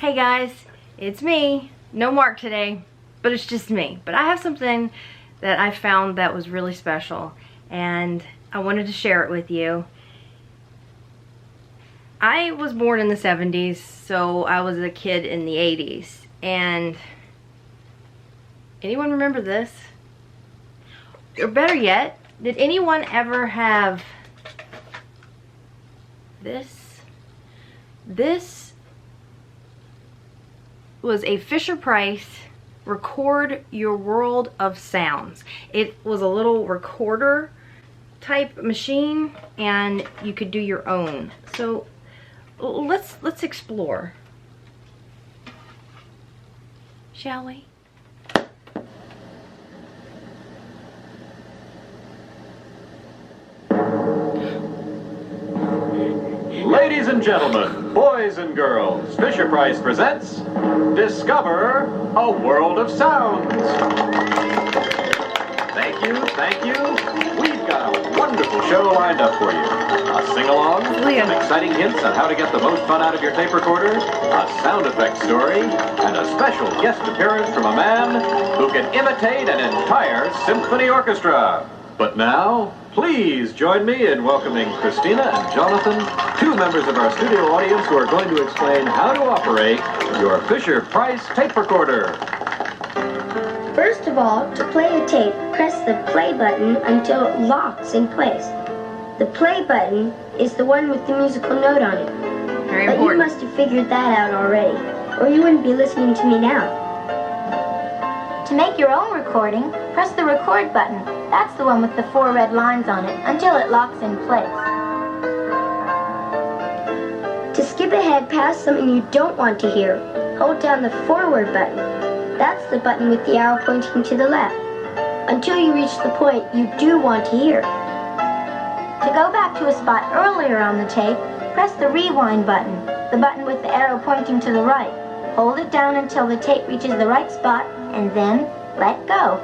Hey guys, it's me. No Mark today, but it's just me. But I have something that I found that was really special, and I wanted to share it with you. I was born in the 70s, so I was a kid in the 80s. And anyone remember this? Or better yet, did anyone ever have this? This was a Fisher-Price Record Your World of Sounds. It was a little recorder type machine, and you could do your own. So let's explore, shall we? Ladies and gentlemen, boys and girls, Fisher-Price presents Discover a World of Sounds. Thank you, thank you. We've got a wonderful show lined up for you. A sing-along, some exciting hints on how to get the most fun out of your tape recorder, a sound effects story, and a special guest appearance from a man who can imitate an entire symphony orchestra. But now, please join me in welcoming Christina and Jonathan, two members of our studio audience who are going to explain how to operate your Fisher-Price tape recorder. First of all, to play a tape, press the play button until it locks in place. The play button is the one with the musical note on it. Very but important. You must have figured that out already, or you wouldn't be listening to me now. To make your own recording, press the record button. That's the one with the 4 red lines on it until it locks in place. To skip ahead past something you don't want to hear, hold down the forward button. That's the button with the arrow pointing to the left, until you reach the point you do want to hear. To go back to a spot earlier on the tape, press the rewind button, the button with the arrow pointing to the right. Hold it down until the tape reaches the right spot, and then let go.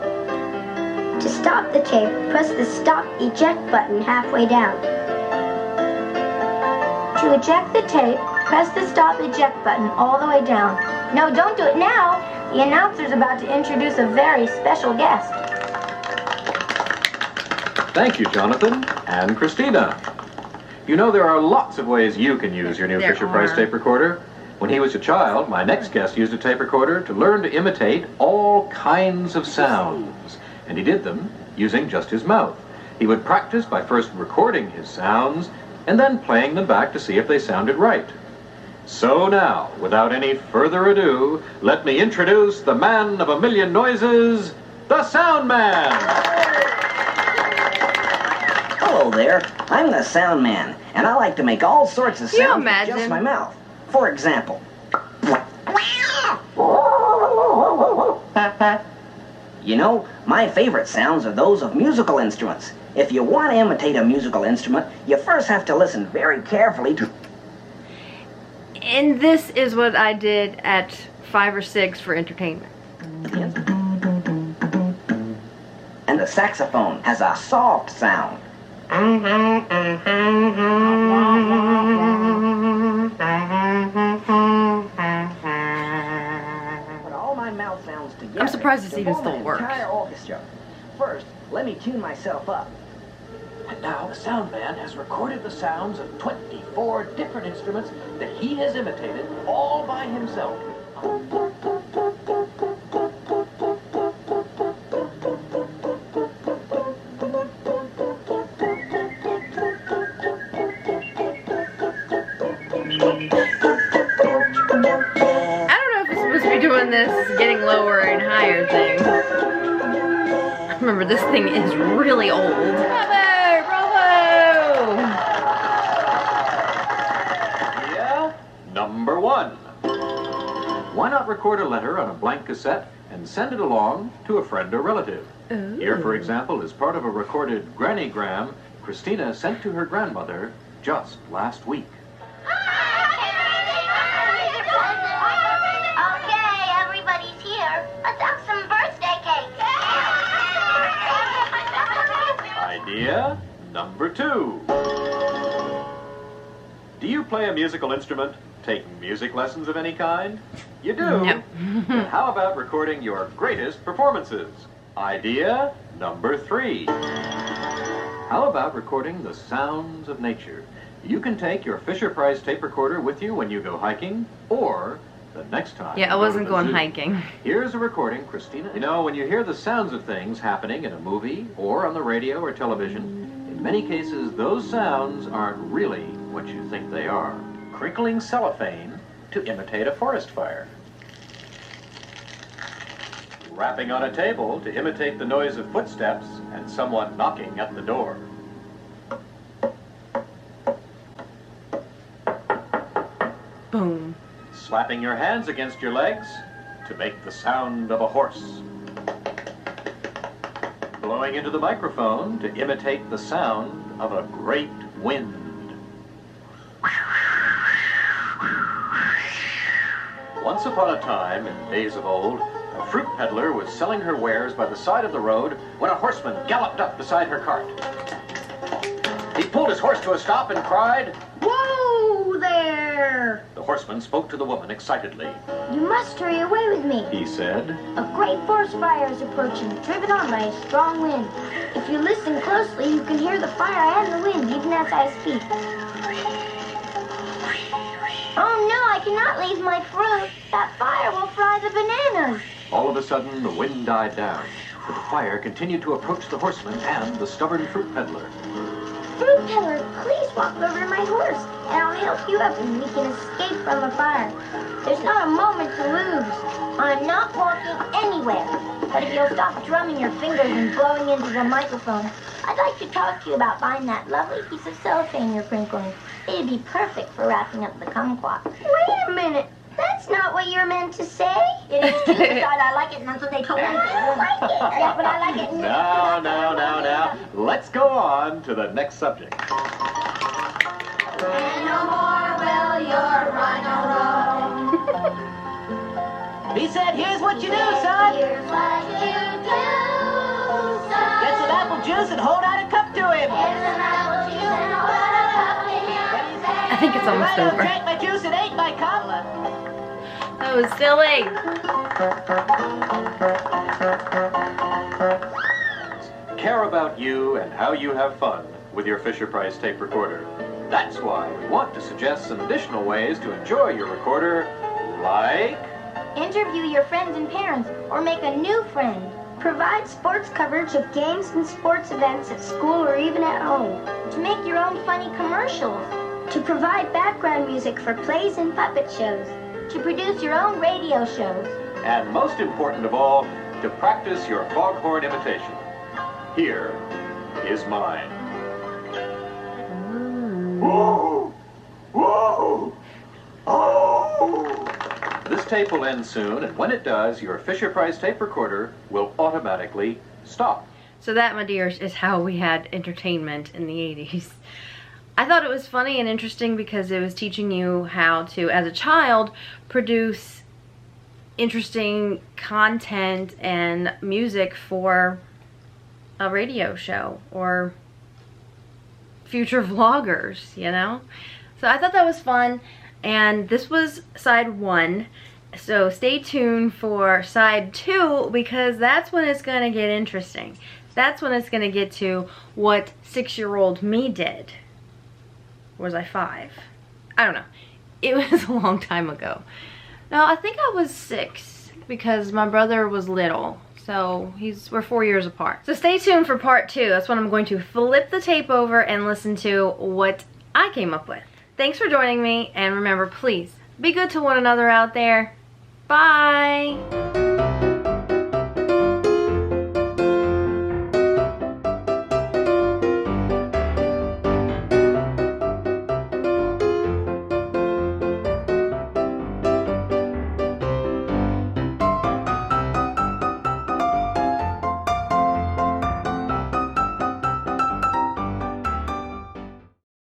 To stop the tape, press the stop eject button halfway down. To eject the tape, press the stop eject button all the way down. No, don't do it now. The announcer's about to introduce a very special guest. Thank you, Jonathan and Christina. You know, there are lots of ways you can use your new Fisher-Price tape recorder. When he was a child, my next guest used a tape recorder to learn to imitate all kinds of sounds. And he did them using just his mouth. He would practice by first recording his sounds and then playing them back to see if they sounded right. So now, without any further ado, let me introduce the man of a million noises, the Sound Man! Hello there, I'm the Sound Man, and I like to make all sorts of sounds with just my mouth. For example, you know, my favorite sounds are those of musical instruments. If you want to imitate a musical instrument, you first have to listen very carefully to... And this is what I did at 5 or 6 for entertainment. And the saxophone has a soft sound. Put all my mouth sounds together. I'm surprised this even still works. Entire orchestra. First, let me tune myself up. And now the Sound Man has recorded the sounds of 24 different instruments that he has imitated all by himself. Doing this getting lower and higher thing. Remember, this thing is really old. Bravo! Bravo! Yeah? Number 1. Why not record a letter on a blank cassette and send it along to a friend or relative? Ooh. Here, for example, is part of a recorded grannygram Christina sent to her grandmother just last week. Idea number 2. Do you play a musical instrument? Take music lessons of any kind? You do? No. Then how about recording your greatest performances? Idea number 3. How about recording the sounds of nature? You can take your Fisher-Price tape recorder with you when you go hiking, or the next time. Yeah, I wasn't going hiking. Here's a recording, Christina. You know, when you hear the sounds of things happening in a movie or on the radio or television, in many cases those sounds aren't really what you think they are. Crinkling cellophane to imitate a forest fire. Rapping on a table to imitate the noise of footsteps and someone knocking at the door. Boom. Slapping your hands against your legs to make the sound of a horse. Blowing into the microphone to imitate the sound of a great wind. Once upon a time, in days of old, a fruit peddler was selling her wares by the side of the road when a horseman galloped up beside her cart. He pulled his horse to a stop and cried, Whoa there! The horseman spoke to the woman excitedly. You must hurry away with me. He said, A great forest fire is approaching, driven on by a strong wind. If you listen closely, you can hear the fire and the wind even as I speak. Oh no, I cannot leave my fruit. That fire will fry the bananas. All of a sudden, the wind died down, but the fire continued to approach the horseman and the stubborn fruit peddler. Fruit peddler, please walk over to my horse, and I'll help you up and we can escape from the fire. There's not a moment to lose. I'm not walking anywhere. But if you'll stop drumming your fingers and blowing into the microphone, I'd like to talk to you about buying that lovely piece of cellophane you're crinkling. It'd be perfect for wrapping up the kumquat. Wait a minute. That's not what you're meant to say. It is too, besides I like it, and that's what they told me. I like it. Yeah, but I like it. Now. Let's go on to the next subject. And no more will your rhino roam. He said, here's what you do, son. Here's what you do, son. Get some apple juice and hold out a cup to him. Here's an apple juice and hold out a cup to him. I think it's almost Rhino over. drank my juice and ate my cup. That was silly. Care about you and how you have fun with your Fisher-Price tape recorder. That's why we want to suggest some additional ways to enjoy your recorder, like... Interview your friends and parents, or make a new friend. Provide sports coverage of games and sports events at school or even at home. To make your own funny commercials. To provide background music for plays and puppet shows. To produce your own radio shows. And most important of all, to practice your foghorn imitation. Here is mine. Whoa! Whoa! Oh! This tape will end soon, and when it does, your Fisher-Price tape recorder will automatically stop. So that, my dears, is how we had entertainment in the 80s. I thought it was funny and interesting because it was teaching you how to, as a child, produce interesting content and music for a radio show or future vloggers, you know? So I thought that was fun, and this was side 1. So stay tuned for side 2 because that's when it's gonna get interesting. That's when it's gonna get to what 6-year-old me did. Or was I 5? I don't know. It was a long time ago. No, I think I was 6 because my brother was little. So we're 4 years apart. So stay tuned for part 2. That's when I'm going to flip the tape over and listen to what I came up with. Thanks for joining me, and remember, please be good to one another out there. Bye.